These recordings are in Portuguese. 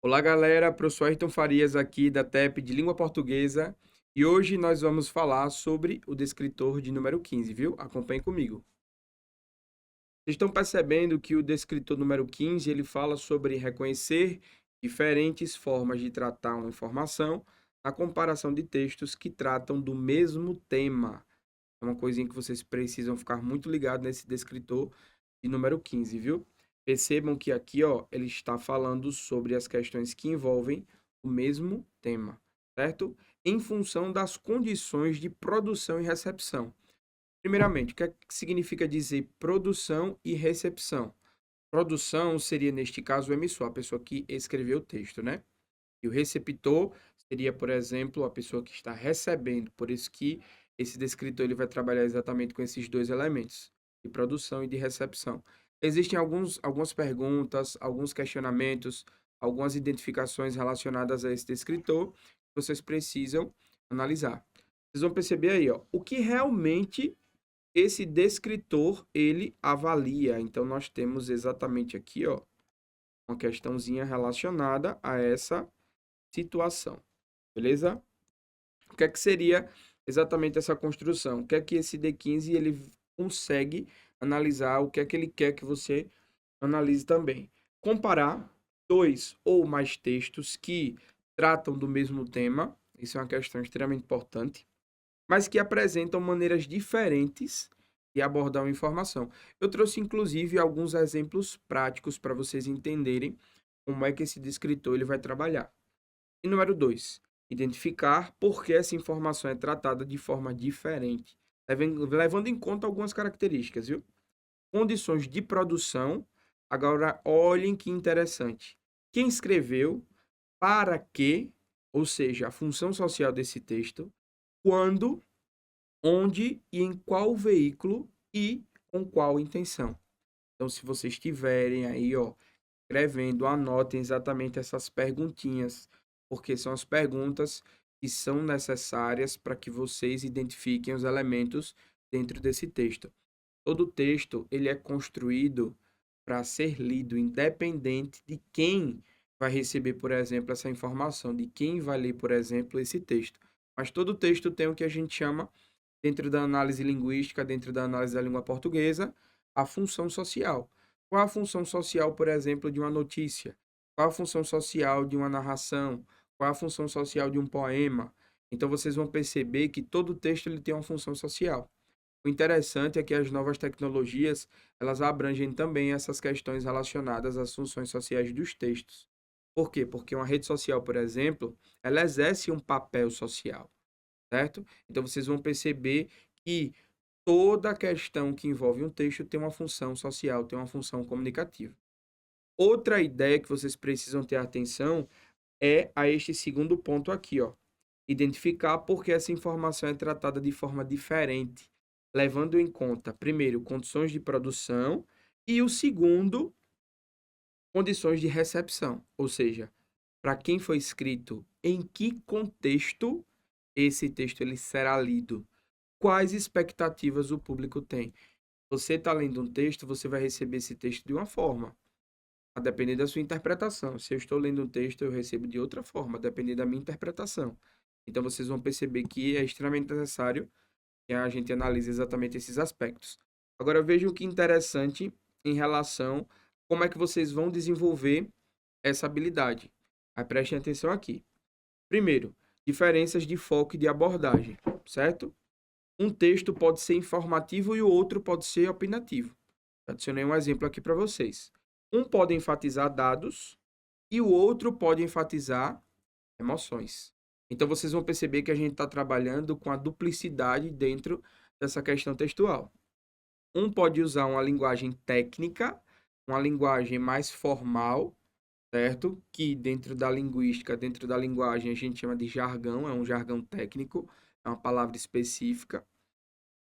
Olá, galera. Professor Ayrton Farias aqui da TEP de Língua Portuguesa. E hoje nós vamos falar sobre o descritor de número 15, viu? Acompanhe comigo. Vocês estão percebendo que o descritor número 15, ele fala sobre reconhecer diferentes formas de tratar uma informação na comparação de textos que tratam do mesmo tema. É uma coisinha que vocês precisam ficar muito ligados nesse descritor de número 15, viu? Percebam que aqui, ó, ele está falando sobre as questões que envolvem o mesmo tema, certo? Em função das condições de produção e recepção. Primeiramente, o que é que significa dizer produção e recepção? Produção seria, neste caso, o emissor, a pessoa que escreveu o texto, né? E o receptor seria, por exemplo, a pessoa que está recebendo. Por isso que esse descritor ele vai trabalhar exatamente com esses dois elementos, de produção e de recepção. Existem algumas perguntas, alguns questionamentos, algumas identificações relacionadas a esse descritor que vocês precisam analisar. Vocês vão perceber aí, ó, o que realmente esse descritor ele avalia. Então, nós temos exatamente aqui, ó, uma questãozinha relacionada a essa situação, beleza? O que é que seria exatamente essa construção? O que é que esse D15 ele consegue analisar? O que é que ele quer que você analise também? Comparar dois ou mais textos que tratam do mesmo tema, isso é uma questão extremamente importante, mas que apresentam maneiras diferentes de abordar uma informação. Eu trouxe, inclusive, alguns exemplos práticos para vocês entenderem como é que esse descritor ele vai trabalhar. E número 2, identificar por que essa informação é tratada de forma diferente, levando em conta algumas características, viu? Condições de produção. Agora, olhem que interessante. Quem escreveu, para quê, ou seja, a função social desse texto, quando, onde e em qual veículo e com qual intenção. Então, se vocês estiverem aí, ó, escrevendo, anotem exatamente essas perguntinhas, porque são as perguntas que são necessárias para que vocês identifiquem os elementos dentro desse texto. Todo texto ele é construído para ser lido, independente de quem vai receber, por exemplo, essa informação, de quem vai ler, por exemplo, esse texto. Mas todo texto tem o que a gente chama, dentro da análise linguística, dentro da análise da língua portuguesa, a função social. Qual a função social, por exemplo, de uma notícia? Qual a função social de uma narração? Qual a função social de um poema? Então vocês vão perceber que todo texto ele tem uma função social. O interessante é que as novas tecnologias, elas abrangem também essas questões relacionadas às funções sociais dos textos. Por quê? Porque uma rede social, por exemplo, ela exerce um papel social, certo? Então vocês vão perceber que toda questão que envolve um texto tem uma função social, tem uma função comunicativa. Outra ideia que vocês precisam ter atenção é a este segundo ponto aqui, ó. Identificar por que essa informação é tratada de forma diferente, levando em conta, primeiro, condições de produção e o segundo, condições de recepção, ou seja, para quem foi escrito, em que contexto esse texto ele será lido, quais expectativas o público tem. Você está lendo um texto, você vai receber esse texto de uma forma, a depender da sua interpretação. Se eu estou lendo um texto, eu recebo de outra forma, a depender da minha interpretação. Então, vocês vão perceber que é extremamente necessário que a gente analise exatamente esses aspectos. Agora, vejam que interessante em relação como é que vocês vão desenvolver essa habilidade. Aí, prestem atenção aqui. Primeiro, diferenças de foco e de abordagem, certo? Um texto pode ser informativo e o outro pode ser opinativo. Adicionei um exemplo aqui para vocês. Um pode enfatizar dados e o outro pode enfatizar emoções. Então, vocês vão perceber que a gente está trabalhando com a duplicidade dentro dessa questão textual. Um pode usar uma linguagem técnica, uma linguagem mais formal, certo? Que dentro da linguística, dentro da linguagem, a gente chama de jargão, é um jargão técnico, é uma palavra específica.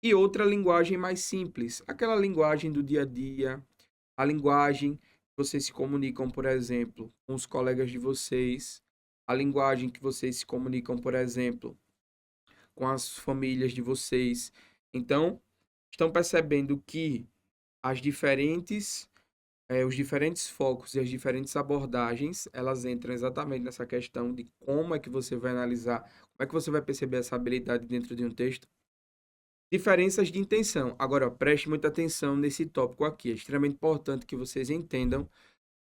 E outra linguagem mais simples, aquela linguagem do dia a dia, a linguagem que vocês se comunicam, por exemplo, com os colegas de vocês, a linguagem que vocês se comunicam, por exemplo, com as famílias de vocês. Então, estão percebendo que as diferentes os diferentes focos e as diferentes abordagens, elas entram exatamente nessa questão de como é que você vai analisar, como é que você vai perceber essa habilidade dentro de um texto. Diferenças de intenção. Agora, ó, preste muita atenção nesse tópico aqui. É extremamente importante que vocês entendam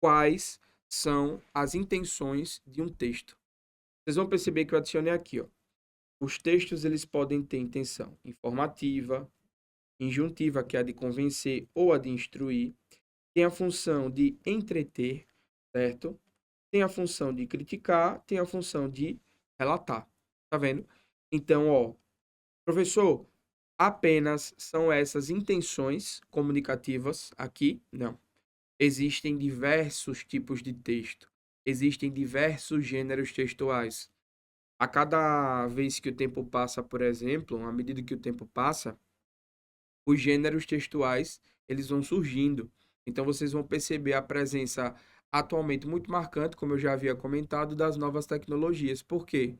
quais são as intenções de um texto. Vocês vão perceber que eu adicionei aqui, ó. Os textos, eles podem ter intenção informativa, injuntiva, que é a de convencer ou a de instruir. Tem a função de entreter, certo? Tem a função de criticar, tem a função de relatar. Tá vendo? Então, ó, professor, apenas são essas intenções comunicativas aqui? Não. Existem diversos tipos de texto. Existem diversos gêneros textuais. A cada vez que o tempo passa, por exemplo, à medida que o tempo passa, os gêneros textuais, eles vão surgindo. Então vocês vão perceber a presença atualmente muito marcante, como eu já havia comentado, das novas tecnologias. Por quê?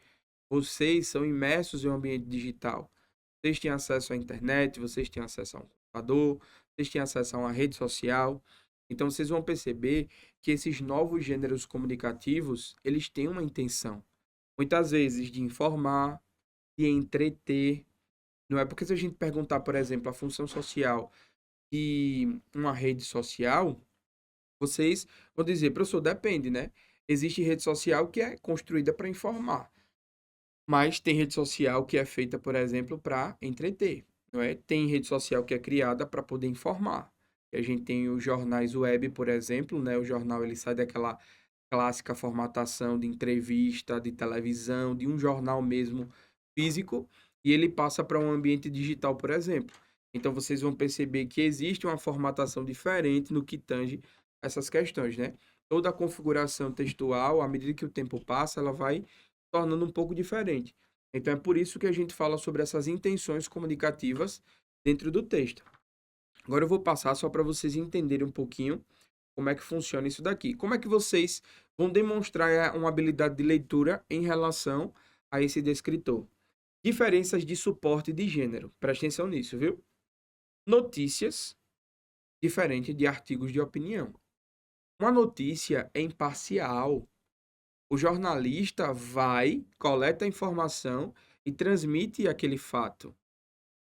Vocês são imersos em um ambiente digital. Vocês têm acesso à internet, vocês têm acesso a um computador, vocês têm acesso a uma rede social. Então vocês vão perceber que esses novos gêneros comunicativos, eles têm uma intenção. Muitas vezes de informar, de entreter. Não é porque se a gente perguntar, por exemplo, a função social de uma rede social, vocês vão dizer, professor, depende, né? Existe rede social que é construída para informar, mas tem rede social que é feita, por exemplo, para entreter, não é? Tem rede social que é criada para poder informar. E a gente tem os jornais web, por exemplo, né? O jornal ele sai daquela clássica formatação de entrevista, de televisão, de um jornal mesmo físico, e ele passa para um ambiente digital, por exemplo. Então vocês vão perceber que existe uma formatação diferente no que tange essas questões, né? Toda a configuração textual, à medida que o tempo passa, ela vai tornando um pouco diferente. Então é por isso que a gente fala sobre essas intenções comunicativas dentro do texto. Agora eu vou passar só para vocês entenderem um pouquinho como é que funciona isso daqui. Como é que vocês vão demonstrar uma habilidade de leitura em relação a esse descritor? Diferenças de suporte de gênero. Presta atenção nisso, viu? Notícias, diferente de artigos de opinião. Uma notícia é imparcial. O jornalista vai, coleta a informação e transmite aquele fato.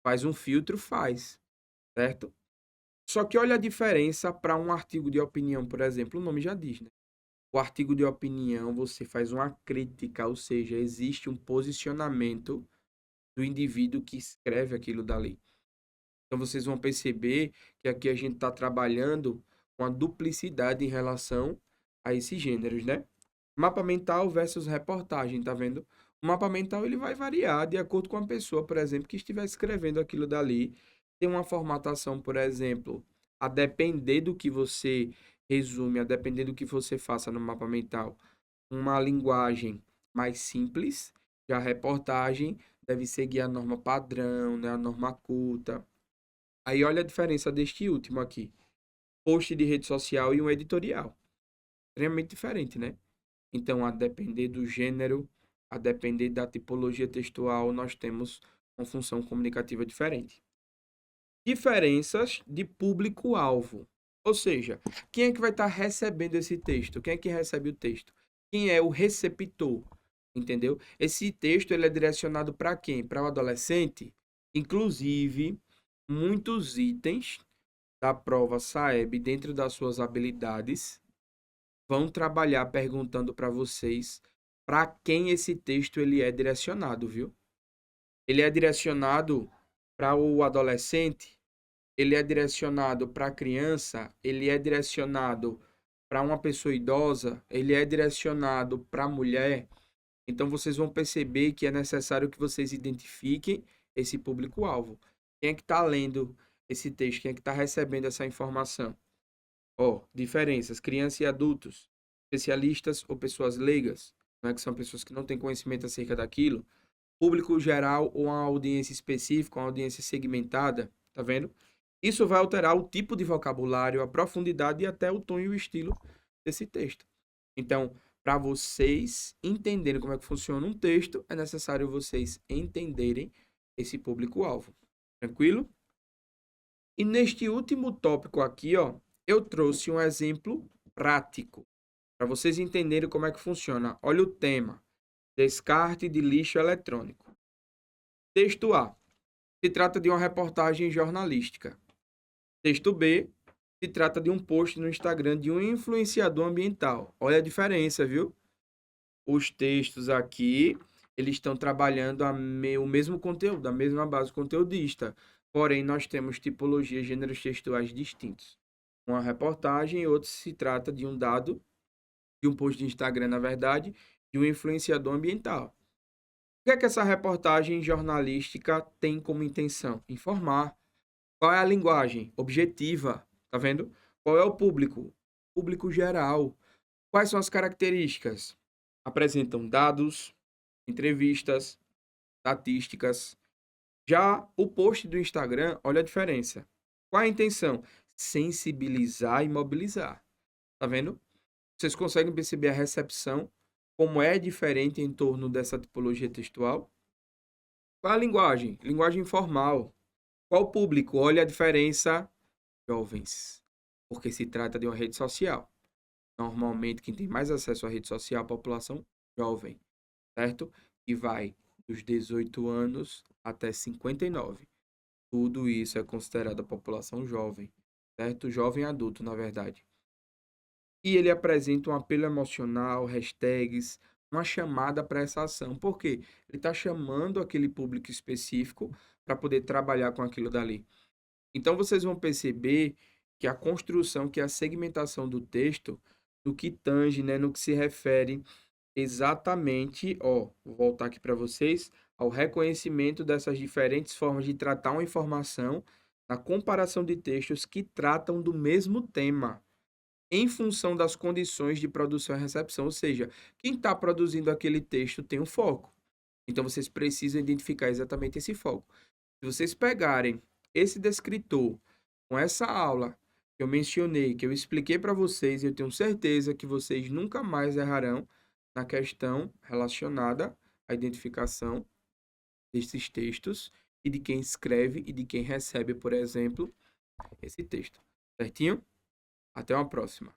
Faz um filtro, faz, certo? Só que olha a diferença para um artigo de opinião, por exemplo, o nome já diz, né? O artigo de opinião, você faz uma crítica, ou seja, existe um posicionamento do indivíduo que escreve aquilo dali. Então vocês vão perceber que aqui a gente está trabalhando com a duplicidade em relação a esses gêneros, né? Mapa mental versus reportagem, tá vendo? O mapa mental ele vai variar de acordo com a pessoa, por exemplo, que estiver escrevendo aquilo dali. Tem uma formatação, por exemplo, a depender do que você resume, a depender do que você faça no mapa mental, uma linguagem mais simples. Já a reportagem deve seguir a norma padrão, né? A norma culta. Aí olha a diferença deste último aqui. Post de rede social e um editorial. Extremamente diferente, né? Então, a depender do gênero, a depender da tipologia textual, nós temos uma função comunicativa diferente. Diferenças de público-alvo. Ou seja, quem é que vai estar recebendo esse texto? Quem é que recebe o texto? Quem é o receptor? Entendeu? Esse texto ele é direcionado para quem? Para o adolescente? Inclusive, muitos itens da prova SAEB, dentro das suas habilidades, vão trabalhar perguntando para vocês para quem esse texto ele é direcionado, viu? Ele é direcionado para o adolescente, ele é direcionado para a criança, ele é direcionado para uma pessoa idosa, ele é direcionado para a mulher. Então vocês vão perceber que é necessário que vocês identifiquem esse público-alvo. Quem é que está lendo esse texto? Quem é que está recebendo essa informação? Ó, diferenças, crianças e adultos, especialistas ou pessoas leigas, né, que são pessoas que não têm conhecimento acerca daquilo, público geral ou uma audiência específica, uma audiência segmentada, tá vendo? Isso vai alterar o tipo de vocabulário, a profundidade e até o tom e o estilo desse texto. Então, para vocês entenderem como é que funciona um texto, é necessário vocês entenderem esse público-alvo. Tranquilo? E neste último tópico aqui, ó, Eu trouxe um exemplo prático para vocês entenderem como é que funciona. Olha o tema: descarte de lixo eletrônico. Texto A: se trata de uma reportagem jornalística. Texto B: se trata de um post no Instagram de um influenciador ambiental. Olha a diferença, viu? Os textos aqui, eles estão trabalhando o mesmo conteúdo, a mesma base conteudista. Porém, nós temos tipologias, gêneros textuais distintos. Uma reportagem e outro se trata de um dado, de um post de Instagram, na verdade, de um influenciador ambiental. O que é que essa reportagem jornalística tem como intenção? Informar. Qual é a linguagem? Objetiva. Tá vendo? Qual é o público? Público geral. Quais são as características? Apresentam dados, entrevistas, estatísticas. Já o post do Instagram, olha a diferença. Qual é a intenção? Sensibilizar e mobilizar. Tá vendo? Vocês conseguem perceber a recepção, como é diferente em torno dessa tipologia textual? Qual é a linguagem? Linguagem informal. Qual o público? Olha a diferença. Jovens. Porque se trata de uma rede social. Normalmente, quem tem mais acesso à rede social é a população jovem, certo? E vai dos 18 anos até 59. Tudo isso é considerado a população jovem, certo? Jovem adulto, na verdade. E ele apresenta um apelo emocional, hashtags, uma chamada para essa ação. Por quê? Ele está chamando aquele público específico para poder trabalhar com aquilo dali. Então, vocês vão perceber que a construção, que a segmentação do texto, no que tange, né, no que se refere exatamente, ó, vou voltar aqui para vocês, ao reconhecimento dessas diferentes formas de tratar uma informação, na comparação de textos que tratam do mesmo tema, em função das condições de produção e recepção. Ou seja, quem está produzindo aquele texto tem um foco. Então, vocês precisam identificar exatamente esse foco. Se vocês pegarem esse descritor com essa aula que eu mencionei, que eu expliquei para vocês, eu tenho certeza que vocês nunca mais errarão na questão relacionada à identificação desses textos e de quem escreve e de quem recebe, por exemplo, esse texto. Certinho? Até uma próxima.